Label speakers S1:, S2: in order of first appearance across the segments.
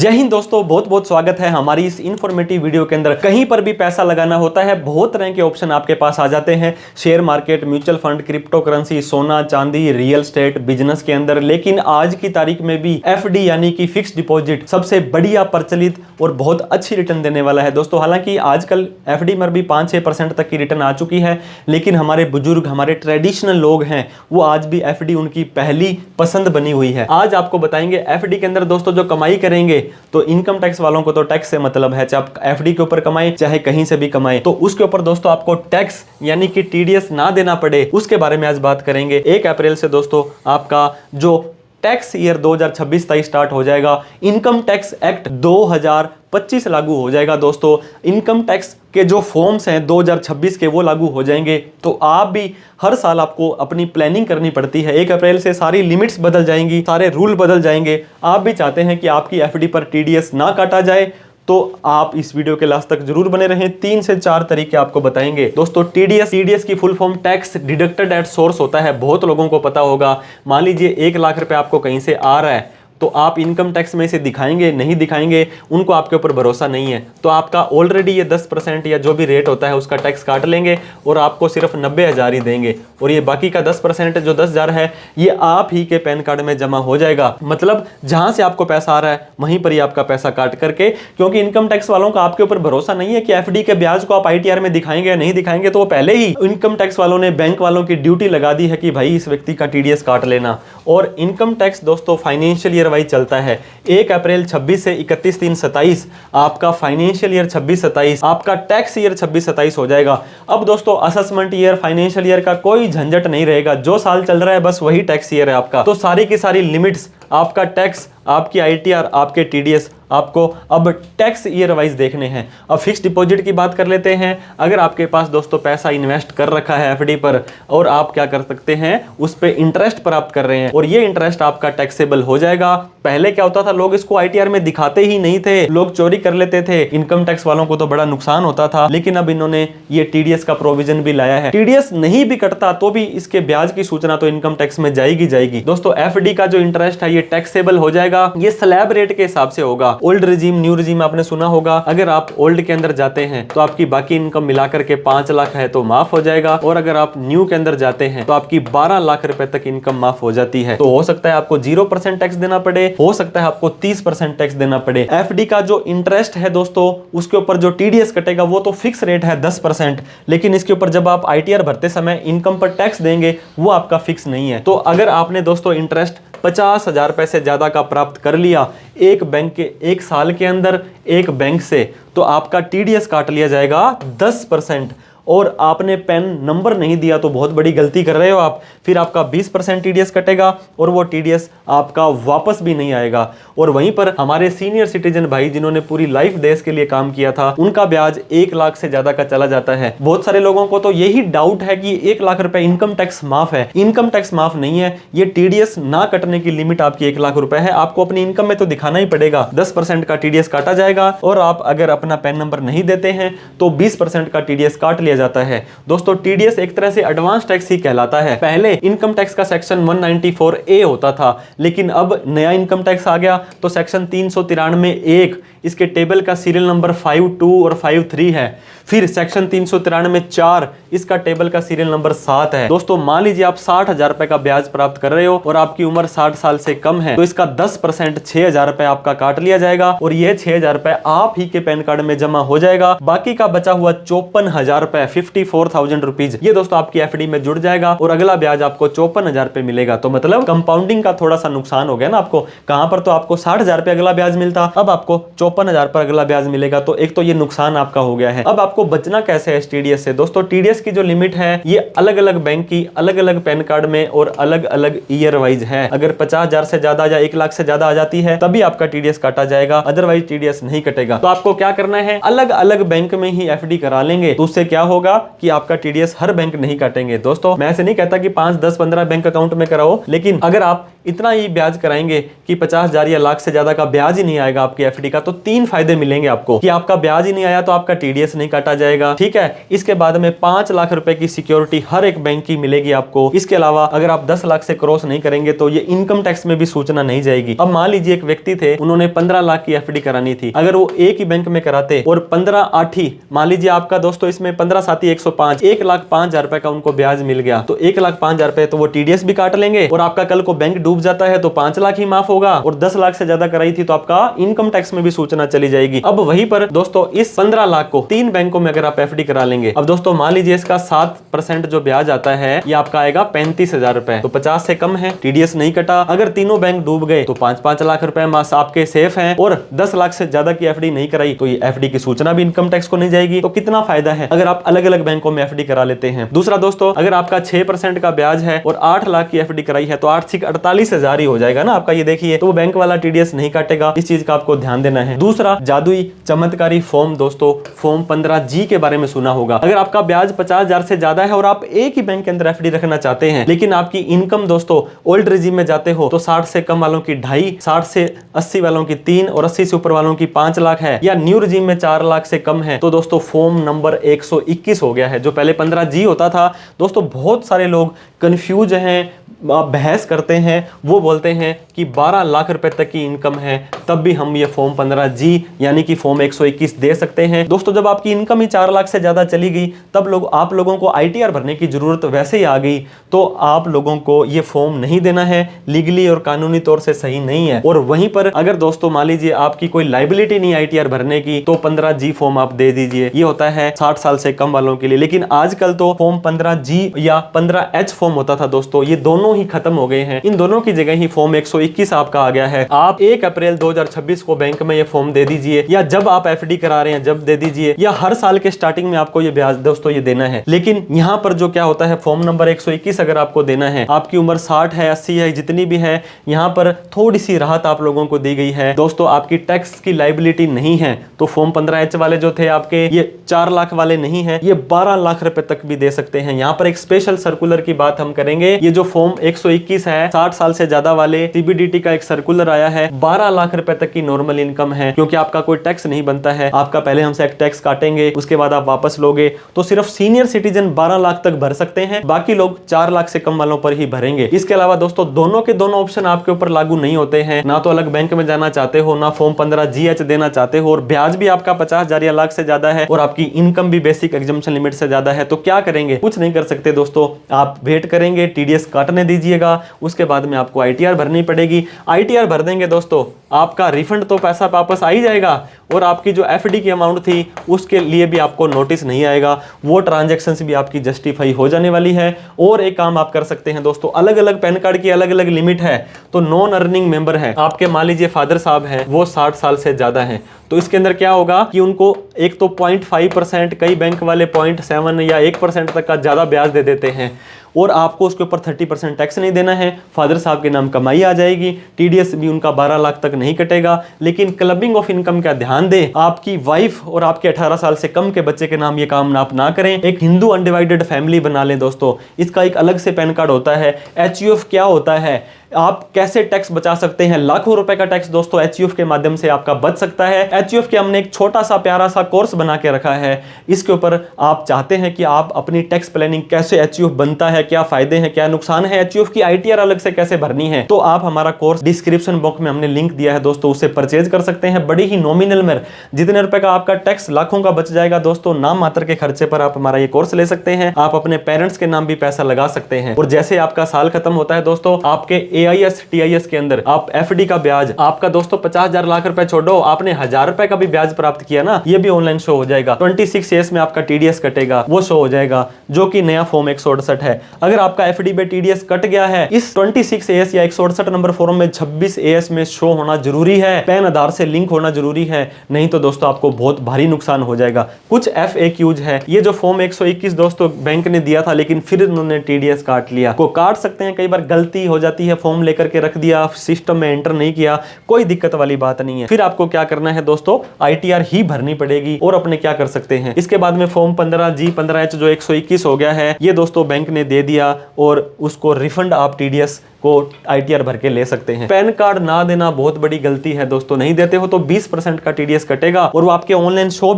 S1: जय हिंद दोस्तों, बहुत बहुत स्वागत है हमारी इस इन्फॉर्मेटिव वीडियो के अंदर। कहीं पर भी पैसा लगाना होता है, बहुत तरह के ऑप्शन आपके पास आ जाते हैं। Share market, mutual fund, crypto currency, सोना चांदी, रियल एस्टेट, बिजनेस के अंदर। लेकिन आज की तारीख में भी एफडी यानी कि फिक्स डिपॉजिट सबसे बढ़िया, प्रचलित और बहुत अच्छी रिटर्न देने वाला है दोस्तों। हालांकि आजकल एफडी में भी 5-6% तक की रिटर्न आ चुकी है, लेकिन हमारे बुजुर्ग, हमारे ट्रेडिशनल लोग हैं, वो आज भी एफडी उनकी पहली पसंद बनी हुई है। आज आपको बताएंगे एफडी के अंदर दोस्तों जो कमाई करेंगे, तो इनकम टैक्स वालों को तो टैक्स से मतलब है, चाहे आप एफडी के ऊपर कमाएं चाहे कहीं से भी कमाएं, तो उसके ऊपर दोस्तों आपको टैक्स यानी कि टीडीएस ना देना पड़े, उसके बारे में आज बात करेंगे। 1 अप्रैल से दोस्तों आपका जो टैक्स ईयर 2026-27 स्टार्ट हो जाएगा। इनकम टैक्स एक्ट 2025 लागू हो जाएगा दोस्तों। इनकम टैक्स के जो फॉर्म्स हैं 2026 के, वो लागू हो जाएंगे। तो आप भी हर साल आपको अपनी प्लानिंग करनी पड़ती है। 1 अप्रैल से सारी लिमिट्स बदल जाएंगी, सारे रूल बदल जाएंगे। आप भी चाहते हैं कि आपकी एफडी पर टीडीएस ना काटा जाए, तो आप इस वीडियो के लास्ट तक जरूर बने रहें। 3 से 4 तरीके आपको बताएंगे दोस्तों। टीडीएस की full form tax deducted at source होता है, बहुत लोगों को पता होगा। मान लीजिए 1 लाख रुपए आपको कहीं से आ रहा है, तो आप इनकम टैक्स में इसे दिखाएंगे नहीं दिखाएंगे, उनको आपके ऊपर भरोसा नहीं है, तो आपका ऑलरेडी ये 10% या जो भी रेट होता है उसका टैक्स काट लेंगे और आपको सिर्फ 90,000 ही देंगे। और ये बाकी का 10% जो 10,000 है, ये आप ही के पैन कार्ड में जमा हो जाएगा। मतलब जहां से आपको पैसा आ रहा है वहीं पर ही आपका पैसा काट करके, क्योंकि इनकम टैक्स वालों का आपके ऊपर भरोसा नहीं है कि एफडी के ब्याज को आप आईटीआर में दिखाएंगे या नहीं दिखाएंगे, तो वो पहले ही इनकम टैक्स वालों ने बैंक वालों की ड्यूटी लगा दी है कि भाई इस व्यक्ति का टीडीएस काट लेना। और इनकम टैक्स दोस्तों फाइनेंशियल ईयर वाइज चलता है। 1 अप्रैल 26 से 31/3/27 आपका फाइनेंशियल ईयर 26-27, आपका टैक्स ईयर 26-27 हो जाएगा। अब दोस्तों असेसमेंट ईयर, फाइनेंशियल ईयर का कोई झंझट नहीं रहेगा। जो साल चल रहा है बस वही टैक्स ईयर है आपका। तो सारी की सारी लिमिट्स, आपका टैक्स, आपकी आईटीआर, आपके टीडीएस, आपको अब टैक्स ईयर वाइज देखने हैं। अब फिक्स डिपॉजिट की बात कर लेते हैं। अगर आपके पास दोस्तों पैसा इन्वेस्ट कर रखा है एफडी पर, और आप क्या कर सकते हैं, उस पे इंटरेस्ट प्राप्त कर रहे हैं, और ये इंटरेस्ट आपका टैक्सेबल हो जाएगा। पहले क्या होता था, लोग इसको आईटीआर में दिखाते ही नहीं थे, लोग चोरी कर लेते थे, इनकम टैक्स वालों को तो बड़ा नुकसान होता था। लेकिन अब इन्होंने ये टीडीएस का प्रोविजन भी लाया है। टीडीएस नहीं भी कटता तो भी इसके ब्याज की सूचना तो इनकम टैक्स में जाएगी। दोस्तों एफडी का जो इंटरेस्ट है ये टैक्सेबल हो जाएगा। ये स्लैब रेट के हिसाब से होगा। ओल्ड रिजीम, न्यू रिजीम आपने सुना होगा। अगर आप ओल्ड के अंदर जाते हैं तो आपकी बाकी इनकम मिलाकर के 5 लाख है तो माफ हो जाएगा, और अगर आप न्यू के अंदर जाते हैं तो आपकी 12 लाख रुपए तक इनकम माफ हो जाती है। तो हो सकता है आपको 0% टैक्स देना पड़े, हो सकता है आपको 30% टैक्स देना पड़े। एफडी का जो इंटरेस्ट है दोस्तों, उसके ऊपर जो टीडीएस कटेगा वो तो फिक्स रेट है 10%, लेकिन इसके ऊपर जब आप आईटीआर भरते समय इनकम पर टैक्स देंगे वो आपका फिक्स नहीं है। तो अगर आपने दोस्तों इंटरेस्ट 50,000 रुपए से ज्यादा का प्राप्त कर लिया एक बैंक के 1 साल के अंदर एक बैंक से, तो आपका टीडीएस काट लिया जाएगा 10%। और आपने पैन नंबर नहीं दिया तो बहुत बड़ी गलती कर रहे हो आप, फिर आपका 20% टीडीएस कटेगा और वो टीडीएस आपका वापस भी नहीं आएगा। और वहीं पर हमारे सीनियर सिटीजन भाई जिन्होंने पूरी लाइफ देश के लिए काम किया था, उनका ब्याज 1 लाख से ज्यादा का चला जाता है। बहुत सारे लोगों को तो यही डाउट है कि 1 लाख रुपए इनकम टैक्स माफ है। इनकम टैक्स माफ नहीं है, ये टीडीएस ना कटने की लिमिट आपकी 1 लाख रुपए है। आपको अपनी इनकम में तो दिखाना ही पड़ेगा, 10% का टीडीएस काटा जाएगा, और आप अगर अपना पैन नंबर नहीं देते हैं तो 20% का टीडीएस काट लिया जाता है। दोस्तों टीडीएस एक तरह से एडवांस टैक्स ही कहलाता है। पहले इनकम टैक्स का सेक्शन 194A होता था, लेकिन अब नया इनकम टैक्स आ गया तो सेक्शन 393(1), इसके टेबल का सीरियल नंबर 52 और 53 है। फिर सेक्शन 393(4), इसका टेबल का सीरियल नंबर 7 है। दोस्तों मान लीजिए आप 60,000 रुपए का ब्याज प्राप्त कर रहे हो और आपकी उम्र 60 साल से कम है, तो इसका 10% 6,000 रुपए आपका काट लिया जाएगा, और यह 6,000 रुपए आप ही के पैन कार्ड में जमा हो जाएगा। बाकी का बचा हुआ 54,000 रुपए, 54,000 रुपीज, ये दोस्तों आपकी एफडी में जुड़ जाएगा, और अगला ब्याज आपको 54,000 रुपए मिलेगा। तो मतलब कंपाउंडिंग का थोड़ा सा नुकसान हो गया ना आपको। कहां पर तो आपको 60,000 रुपए अगला ब्याज मिलता, अब आपको 54,000 पर अगला ब्याज मिलेगा। तो एक तो ये नुकसान आपका हो गया है। अब आपको बचना कैसे है इस टीडीएस से? दोस्तों टीडीएस की जो लिमिट है ये अलग अलग बैंक की अलग अलग पैन कार्ड में और अलग अलग ईयर वाइज है। अगर 50,000 से ज्यादा या 1 लाख से ज्यादा आ जाती है तभी आपका टीडीएस काटा जाएगा, अदरवाइज टीडीएस नहीं कटेगा। तो आपको क्या करना है, अलग अलग बैंक में ही एफडी करा लेंगे, तो उससे क्या होगा कि आपका टीडीएस हर बैंक नहीं काटेंगे। दोस्तों मैं ऐसे नहीं कहता कि 5, 10, 15 बैंक अकाउंट में कराओ, लेकिन अगर आप इतना ही ब्याज कराएंगे कि 50,000 या लाख से ज्यादा का ब्याज ही नहीं आएगा आपकी एफडी का, तो 3 फायदे मिलेंगे आपको कि आपका ब्याज ही नहीं आया तो आपका टीडीएस नहीं काटा जाएगा, ठीक है। इसके बाद में 5 लाख रुपए की सिक्योरिटी हर एक बैंक की मिलेगी आपको। इसके अलावा अगर आप 10 लाख से क्रॉस नहीं करेंगे तो ये इनकम टैक्स में भी सूचना नहीं जाएगी। अब मान लीजिए एक व्यक्ति थे, उन्होंने 15 लाख की एफडी करानी थी, अगर वो एक ही बैंक में कराते और 15/8 मान लीजिए आपका दोस्तों इसमें 15/7 105, 1,05,000 रुपए का उनको ब्याज मिल गया, तो 1,05,000 रुपए तो वो टीडीएस भी काट लेंगे और आपका कल को बैंक डूब जाता है तो 5 लाख ही माफ होगा, और 10 लाख से ज्यादा कराई थी तो आपका इनकम टैक्स में भी सूचना चली जाएगी। अब वहीं पर दोस्तों इस 15 लाख को 3 बैंकों में अगर आप एफडी करा लेंगे, अब दोस्तों मान लीजिए इसका 7% जो ब्याज आता है ये आपका आएगा 35,000 रुपए, तो 50 से कम है, टीडीएस नहीं कटा। अगर तीनों बैंक डूब गए तो 5-5 लाख रुपए मास आपके सेफ हैं, और 10 लाख से ज्यादा की एफडी नहीं कराई तो ये एफडी की सूचना भी इनकम टैक्स को नहीं जाएगी। तो कितना फायदा है अगर आप अलग अलग बैंकों में एफडी करा लेते हैं। दूसरा दोस्तों, अगर आपका 6% का ब्याज है और 8 लाख की एफडी कराई है तो 48,000 ही हो जाएगा ना आपका, ये देखिए, तो बैंक वाला टीडीएस नहीं काटेगा। इस चीज का आपको ध्यान देना है। दूसरा जादुई चमत्कारी फॉर्म, दोस्तों फॉर्म 15G के बारे में सुना होगा। अगर आपका ब्याज 50,000 से ज्यादा है और आप एक ही बैंक के अंदर एफडी रखना चाहते हैं, लेकिन आपकी इनकम दोस्तों ओल्ड रिजीम में जाते हो तो 60 से कम वालों की 2.5, 60 से 80 वालों की 3 और 80 से ऊपर वालों की 5 लाख है, या न्यू रिजीम में 4 लाख से कम है, तो दोस्तों फॉर्म नंबर 121 हो गया है। जो पहले 15G होता था दोस्तों, बहुत सारे लोग कंफ्यूज हैं, बहस करते हैं, वो बोलते हैं कि 12 लाख रुपए तक की इनकम है तब भी हम ये फॉर्म 15G यानी कि फॉर्म 121 दे सकते हैं। दोस्तों जब आपकी इनकम ही 4 लाख से ज्यादा चली गई तब आप लोगों को आईटीआर भरने की जरूरत वैसे ही आ गई, तो आप लोगों को ये फॉर्म नहीं देना है, लीगली और कानूनी तौर से सही नहीं है। और वहीं पर अगर दोस्तों मान लीजिए आपकी कोई लाइबिलिटी नहीं आईटीआर भरने की, तो 15G फॉर्म आप दे दीजिए, ये होता है 60 साल से कम वालों के लिए। लेकिन आजकल तो फॉर्म 15G या 15H फॉर्म होता था दोस्तों, ये दोनों ही खत्म हो गए हैं। इन दोनों की जगह ही फॉर्म 121 आपका आ गया है। आप 1 अप्रैल 2026 को बैंक में ये फॉर्म दे दीजिए, या जब आप एफडी करा रहे हैं जब दे दीजिए, या हर साल के स्टार्टिंग में आपको ये ब्याज दोस्तों ये देना है। लेकिन यहाँ पर जो क्या होता है, फॉर्म नंबर 121 अगर आपको देना है, आपकी उम्र 60 है, 80 है, जितनी भी है, यहाँ पर थोड़ी सी राहत आप लोगों को दी गई है दोस्तों। आपकी टैक्स की लाइबिलिटी नहीं है, तो फॉर्म 15H वाले जो थे आपके, ये 4 लाख वाले नहीं है, ये 12 लाख रुपए तक भी दे सकते हैं। यहाँ पर एक स्पेशल सर्कुलर की बात हम करेंगे। ये जो फॉर्म 121 है, 60 साल से ज्यादा वाले, सीबीडीटी का एक सर्कुलर आया है, 12 लाख रुपए तक की नॉर्मल इनकम है, क्योंकि आपका कोई टैक्स नहीं बनता है। आपका पहले हमसे एक टैक्स काटेंगे, उसके बाद आप वापस लोगे, तो सिर्फ सीनियर सिटीजन 12 लाख तक भर सकते हैं, बाकी लोग 4 लाख से कम वालों पर ही भरेंगे। इसके अलावा दोस्तों दोनों के दोनों ऑप्शन आपके ऊपर लागू नहीं होते हैं, ना तो अलग बैंक में जाना चाहते हो, ना फॉर्म 15GH देना चाहते हो, और ब्याज भी आपका 50,000 या लाख से ज्यादा है, और आपकी इनकम भी बेसिक एग्जम्पशन लिमिट से ज्यादा है। तो क्या करेंगे? कुछ नहीं कर सकते दोस्तों, आप वेट करेंगे, टीडीएस काटने दीजिएगा, उसके बाद में आपको आईटीआर भरनी पड़ेगी। आईटीआर भर देंगे दोस्तों, आपका रिफंड तो पैसा वापस आ ही जाएगा, और आपकी जो एफडी की अमाउंट थी उसके लिए भी आपको नोटिस नहीं आएगा, वो ट्रांजैक्शंस भी आपकी जस्टिफाई हो जाने वाली है। और एक काम आप कर सकते हैं दोस्तों, अलग अलग पैन कार्ड की अलग अलग लिमिट है, तो नॉन अर्निंग मेंबर है आपके, मान लीजिए फादर साहब हैं, वो 60 साल से ज्यादा हैं, तो इसके अंदर क्या होगा कि उनको एक तो 0.5%, कई बैंक वाले 0.7 या 1% तक का ज्यादा ब्याज दे देते हैं, और आपको उसके ऊपर 30% टैक्स नहीं देना है। फादर साहब के नाम कमाई आ जाएगी, टीडीएस भी उनका 12 लाख तक नहीं कटेगा। लेकिन क्लबिंग ऑफ इनकम का ध्यान दें, आपकी वाइफ और आपके 18 साल से कम के बच्चे के नाम ये काम आप ना करें। एक हिंदू अनडिवाइडेड फैमिली बना लें दोस्तों, इसका एक अलग से पैन कार्ड होता है। एचयूएफ क्या होता है, आप कैसे टैक्स बचा सकते हैं, लाखों रुपए का टैक्स दोस्तों एचयूएफ के माध्यम से आपका बच सकता है। एचयूएफ के हमने एक छोटा सा प्यारा सा कोर्स बना के रखा है, इसके ऊपर आप चाहते हैं कि आप अपनी टैक्स प्लानिंग कैसे एचयूएफ बनता है, क्या फायदे हैं क्या नुकसान है, एचयूएफ की आईटीआर अलग से कैसे भरनी है, तो आप हमारा कोर्स डिस्क्रिप्शन बॉक्स में हमने लिंक दिया है दोस्तों, उसे परचेज कर सकते हैं। बड़ी ही नॉमिनल में जितने रुपए का आपका टैक्स लाखों का बच जाएगा दोस्तों, नाम मात्र के खर्चे पर आप हमारा ये कोर्स ले सकते हैं। आप अपने पेरेंट्स के नाम भी पैसा लगा सकते हैं, और जैसे आपका साल खत्म होता है दोस्तों, आपके एआईएस टीआईएस के अंदर आप एफडी का ब्याज आपका दोस्तों 50,000 लाख रुपए छोड़ो, आपने 1000 रुपए का भी ब्याज प्राप्त किया ना, ये भी ऑनलाइन शो हो जाएगा। 26AS में आपका टीडीएस कटेगा, वो शो हो जाएगा, जो कि नया फॉर्म 168 है। अगर आपका एफडी पे टीडीएस कट गया है, इस 26AS या 168 नंबर फॉर्म में 26AS में शो होना जरूरी है, पैन आधार से लिंक होना जरूरी है, नहीं तो दोस्तों आपको बहुत भारी नुकसान हो जाएगा। कुछ FAQs है, ये जो फॉर्म 121 दोस्तों बैंक ने दिया था, लेकिन फिर उन्होंने टीडीएस काट लिया, को काट सकते हैं, कई बार गलती हो जाती है फॉर्म फॉर्म लेकर के रख दिया, सिस्टम में एंटर नहीं किया, कोई दिक्कत वाली बात नहीं है। फिर आपको क्या करना है दोस्तों, ITR ही भरनी पड़ेगी। और अपने क्या कर सकते हैं, इसके बाद में फॉर्म 15G 15H जो 121 हो गया है, ये दोस्तों बैंक ने दे दिया और उसको रिफंड आप TDS को ITR भर के ले सकते हैं। पैन कार्ड ना देना बहुत बड़ी गलती है दोस्तों, नहीं देते हो तो 20% का TDS कटेगा और वो आपके ऑनलाइन शो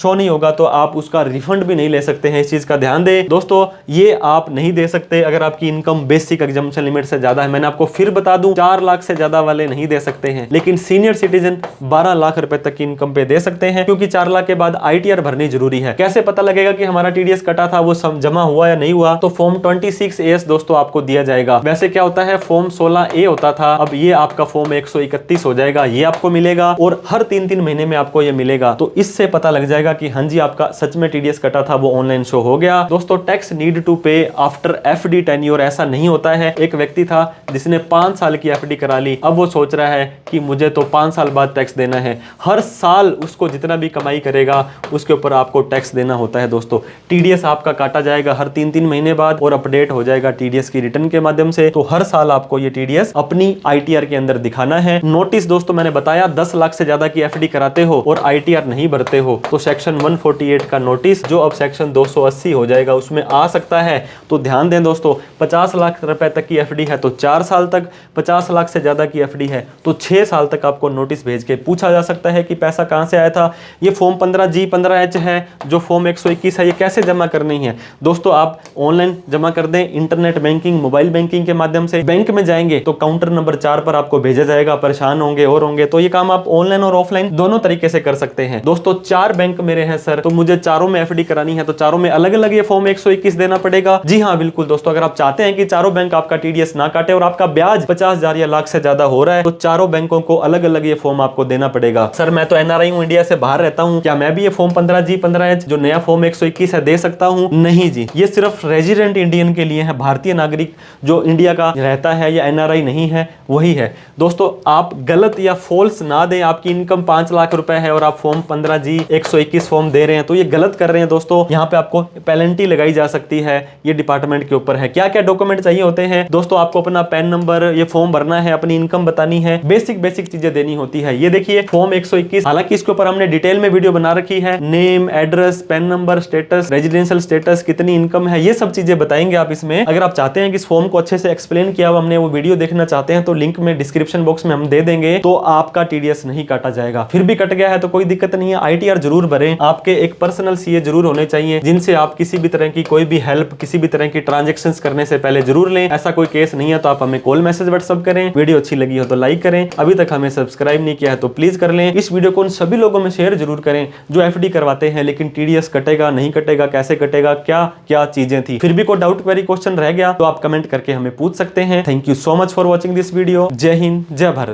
S1: नहीं होगा तो आप उसका रिफंड भी नहीं ले सकते हैं। इस चीज का ध्यान दें दोस्तों, ये आप नहीं दे सकते अगर आपकी इनकम बेसिक एग्जम्पशन लिमिट से ज्यादा है। मैंने आपको फिर बता दूं, 4 लाख से ज्यादा वाले नहीं दे सकते हैं, लेकिन सीनियर सिटीजन 12 लाख रुपए तक की इनकम पे दे सकते हैं, क्योंकि 4 लाख के बाद ITR भरनी जरूरी है। कैसे पता लगेगा कि हमारा TDS कटा था, वो सब जमा हुआ या नहीं हुआ? तो फॉर्म 26AS दोस्तों आपको दिया जाएगा। वैसे क्या होता है, फॉर्म 16A होता था, अब ये आपका फॉर्म 131 हो जाएगा, ये आपको मिलेगा और हर 3-3 महीने में आपको ये मिलेगा। तो इससे पता लग जाएगा कि हाँ जी आपका सच में TDS कटा था, वो ऑनलाइन शो हो गया। दोस्तों टैक्स नीड टू पे आफ्टर FD टेन्योर ऐसा नहीं होता है। एक व्यक्ति था जिसने 5 साल की FD करा ली, अब वो सोच रहा है कि मुझे तो 5 साल बाद टैक्स देना है। हर साल उसको जितना भी कमाई करेगा उसके ऊपर आपको टैक्स देना होता है दोस्तों। TDS आपका काटा जाएगा हर 3-3 महीने बाद और अपडेट हो जाएगा TDS की रिटर्न के माध्यम से। तो हर साल आपको ये TDS अपनी ITR के अंदर दिखाना है। नोटिस दोस्तों मैंने बताया, 10 लाख से ज्यादा की FD कराते हो और ITR नहीं भरते हो तो सेक्शन 148 का नोटिस जो अब सेक्शन 280 हो जाएगा उसमें आ सकता है। तो ध्यान दें दोस्तों, 50 लाख रुपए तक की FD है तो 4 साल तक, 50 लाख से ज्यादा की FD है तो 6 साल तक आपको नोटिस भेज के पूछा जा सकता है कि पैसा कहां से आया था। ये फॉर्म 15G 15H है, जो फॉर्म 121 है, ये कैसे जमा करनी है दोस्तों? आप ऑनलाइन जमा कर दें, इंटरनेट बैंकिंग, मोबाइल बैंकिंग के माध्यम से। बैंक में जाएंगे तो काउंटर नंबर 4 पर आपको भेजा जाएगा, परेशान होंगे और होंगे। तो ये काम आप ऑनलाइन और ऑफलाइन दोनों तरीके से कर सकते हैं दोस्तों। 4 बैंक मेरे हैं सर, तो मुझे चारों में FD करानी है तो चारों में अलग अलग ये फॉर्म 121 देना पड़ेगा? जी हाँ बिल्कुल दोस्तों, अगर आप चाहते हैं कि चारों बैंक आपका TDS ना काटे और आपका ब्याज 50,000 या लाख से ज्यादा हो रहा है तो चारों बैंकों को अलग अलग ये फॉर्म आपको देना पड़ेगा। सर मैं तो NRI हूं, इंडिया से बाहर रहता हूं, क्या मैं भी ये फॉर्म 15G 15H जो नया फॉर्म 121 है दे सकता हूं? नहीं जी, ये सिर्फ रेजिडेंट इंडियन के लिए है। भारतीय नागरिक जो इंडिया का रहता है या NRI नहीं है वही है दोस्तों। आप गलत या फॉल्स ना दें, आपकी इनकम 5 लाख रुपए है और आप फॉर्म 15G 121 फॉर्म दे रहे हैं तो ये गलत कर रहे हैं दोस्तों। यहाँ पे आपको पेनल्टी लगाई जा सकती है, ये डिपार्टमेंट के ऊपर है। क्या क्या डॉक्यूमेंट चाहिए होते हैं दोस्तों? आपको अपना पैन नंबर, ये फॉर्म भरना है, अपनी इनकम बतानी है, बेसिक चीजें देनी होती है। ये देखिए फॉर्म 121, हालांकि इसके ऊपर हमने डिटेल में वीडियो बना रखी है। Name, address, pan number, status, residential status, कितनी इनकम है, ये सब चीजें बताएंगे आप इसमें। अगर आप चाहते हैं कि इस फॉर्म को अच्छे से एक्सप्लेन किया हुआ हमने वो वीडियो देखना चाहते हैं तो लिंक में डिस्क्रिप्शन बॉक्स में हम दे देंगे, तो आपका TDS नहीं काटा जाएगा। फिर भी कट गया है तो कोई दिक्कत नहीं है, ITR जरूर भरें। आपके एक पर्सनल CA जरूर होने चाहिए जिनसे आप किसी भी तरह की कोई भी हेल्प, किसी भी तरह की ट्रांजेक्शंस करने से पहले जरूर लें। ऐसा कोई केस नहीं है तो आप हमें कॉल, मैसेज, व्हाट्सएप करें। वीडियो अच्छी लगी हो तो लाइक करें, अभी तक हमें सब्सक्राइब नहीं किया है तो प्लीज कर लें। इस वीडियो को उन सभी लोगों में शेयर जरूर करें जो FD करवाते हैं लेकिन TDS कटेगा नहीं कटेगा, कैसे कटेगा, क्या क्या चीजें थी। फिर भी कोई डाउट, क्वेरी, क्वेश्चन रह गया तो आप कमेंट करके हमें पूछ सकते हैं। Thank you so much for watching this video. जय हिंद, जय भारत।